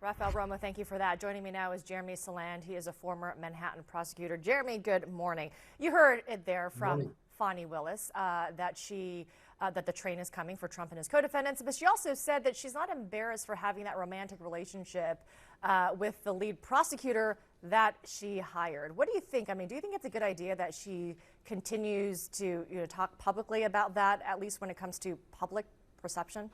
Rafael Romo, thank you for that. Joining me now is Jeremy Saland. He is a former Manhattan prosecutor. Jeremy, good morning. You heard it there from Fani Willis that the train is coming for Trump and his co-defendants, but she also said that she's not embarrassed for having that romantic relationship with the lead prosecutor that she hired. What do you think? I mean, do you think it's a good idea that she continues to talk publicly about that, at least when it comes to public perception?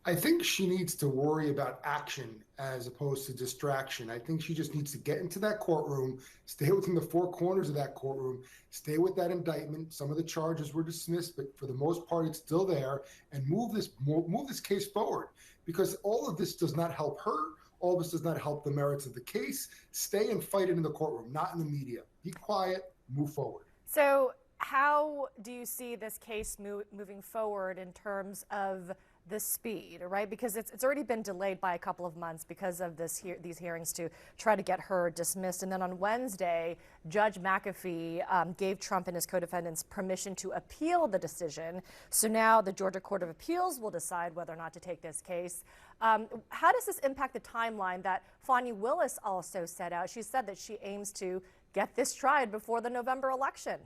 I think she needs to worry about action as opposed to distraction. I think she just needs to get into that courtroom, stay within the four corners of that courtroom, stay with that indictment. Some of the charges were dismissed, but for the most part, it's still there, and move this case forward, because all of this does not help her. All of this does not help the merits of the case. Stay and fight it in the courtroom, not in the media. Be quiet, move forward. So how do you see this case moving forward in terms of the speed, right? Because it's already been delayed by a couple of months because of these hearings to try to get her dismissed. And then on Wednesday, Judge McAfee gave Trump and his co-defendants permission to appeal the decision. So now the Georgia Court of Appeals will decide whether or not to take this case. How does this impact the timeline that Fani Willis also set out? She said that she aims to get this tried before the November election.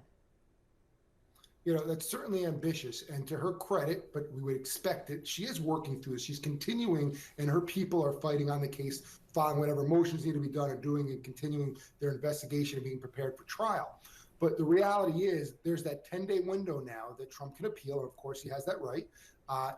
That's certainly ambitious, and to her credit, but we would expect it, she is working through this. She's continuing, and her people are fighting on the case, filing whatever motions need to be done, and doing and continuing their investigation and being prepared for trial. But the reality is there's that 10-day window now that Trump can appeal, and of course he has that right.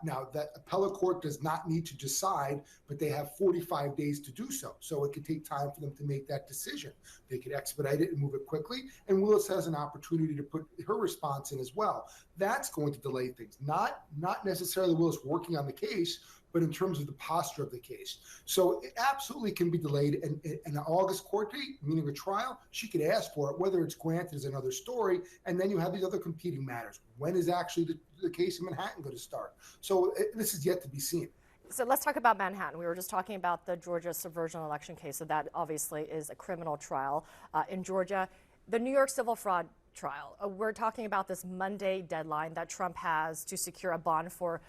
Now, that appellate court does not need to decide, but they have 45 days to do so. So it could take time for them to make that decision. They could expedite it and move it quickly. And Willis has an opportunity to put her response in as well. That's going to delay things. Not necessarily Willis working on the case, but in terms of the posture of the case. So it absolutely can be delayed. And an August court date, meaning a trial, she could ask for it. Whether it's granted is another story. And then you have these other competing matters. When is actually the case in Manhattan going to start? So this is yet to be seen. So let's talk about Manhattan. We were just talking about the Georgia subversion election case. So that obviously is a criminal trial in Georgia. The New York civil fraud trial. We're talking about this Monday deadline that Trump has to secure a bond for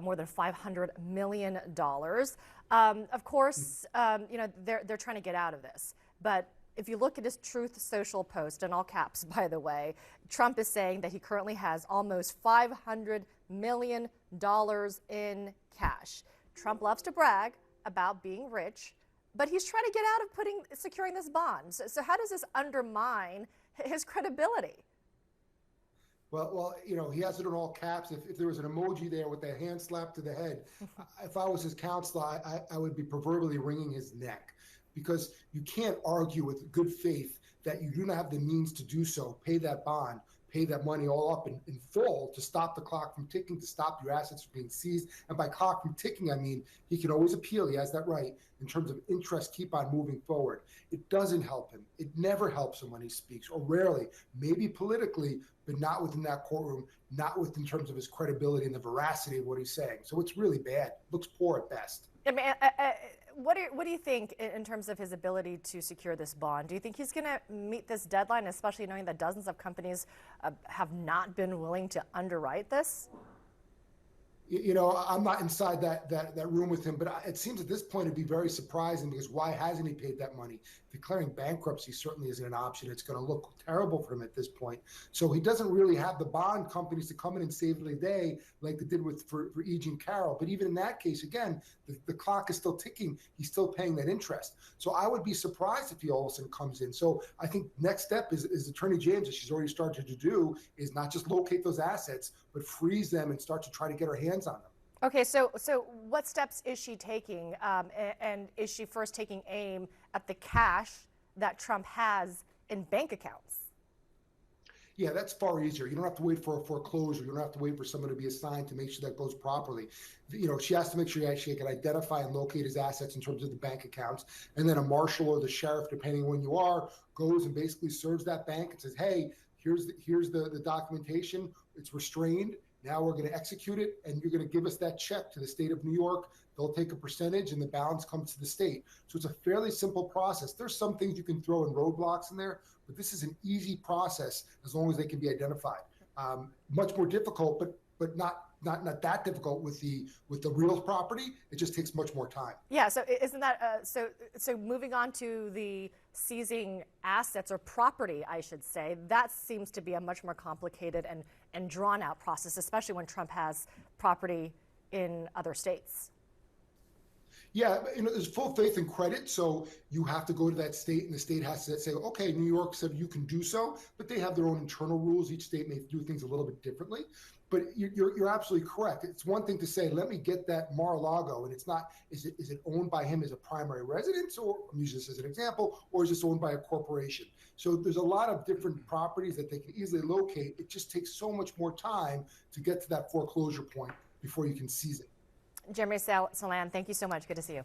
more than $500 million. Of course, they're trying to get out of this. But if you look at his Truth Social post, in all caps, by the way, Trump is saying that he currently has almost $500 million in cash. Trump loves to brag about being rich, but he's trying to get out of securing this bond. So how does this undermine his credibility? Well, he has it in all caps. If there was an emoji there with a hand slap to the head, if I was his counsel, I would be proverbially wringing his neck. Because you can't argue with good faith that you do not have the means to do so, pay that bond, pay that money all up in full to stop the clock from ticking, to stop your assets from being seized. And by clock from ticking, I mean, he can always appeal. He has that right in terms of interest, keep on moving forward. It doesn't help him. It never helps him when he speaks, or rarely, maybe politically, but not within that courtroom, not in terms of his credibility and the veracity of what he's saying. So it's really bad. Looks poor at best. I mean, what do you think in terms of his ability to secure this bond? Do you think he's going to meet this deadline, especially knowing that dozens of companies have not been willing to underwrite this? I'm not inside that room with him, but it seems at this point it'd be very surprising, because why hasn't he paid that money? Declaring bankruptcy certainly isn't an option. It's going to look terrible for him at this point. So he doesn't really have the bond companies to come in and save the day like they did for E.G. and Carroll. But even in that case, again, the clock is still ticking. He's still paying that interest. So I would be surprised if he all of a sudden comes in. So I think next step is Attorney James, as she's already started to do, is not just locate those assets, but freeze them and start to try to get her hands on them. Okay, so what steps is she taking? And is she first taking aim at the cash that Trump has in bank accounts? Yeah, that's far easier. You don't have to wait for a foreclosure. You don't have to wait for someone to be assigned to make sure that goes properly. She has to make sure she can identify and locate his assets in terms of the bank accounts. And then a marshal or the sheriff, depending on when you are, goes and basically serves that bank and says, hey, here's the documentation. It's restrained. Now we're going to execute it, and you're going to give us that check to the state of New York. They'll take a percentage, and the balance comes to the state. So it's a fairly simple process. There's some things you can throw in roadblocks in there, but this is an easy process as long as they can be identified. Much more difficult, but not not that difficult with the real property. It just takes much more time. Yeah. So isn't that so? Moving on to the seizing assets or property, I should say, that seems to be a much more complicated and drawn out process, especially when Trump has property in other states. Yeah, there's full faith and credit. So you have to go to that state, and the state has to say, okay, New York said you can do so, but they have their own internal rules. Each state may do things a little bit differently. But you're absolutely correct. It's one thing to say, let me get that Mar-a-Lago, and it's not, is it owned by him as a primary residence, or I'm using this as an example, or is this owned by a corporation? So there's a lot of different properties that they can easily locate. It just takes so much more time to get to that foreclosure point before you can seize it. Jeremy Saland, thank you so much. Good to see you.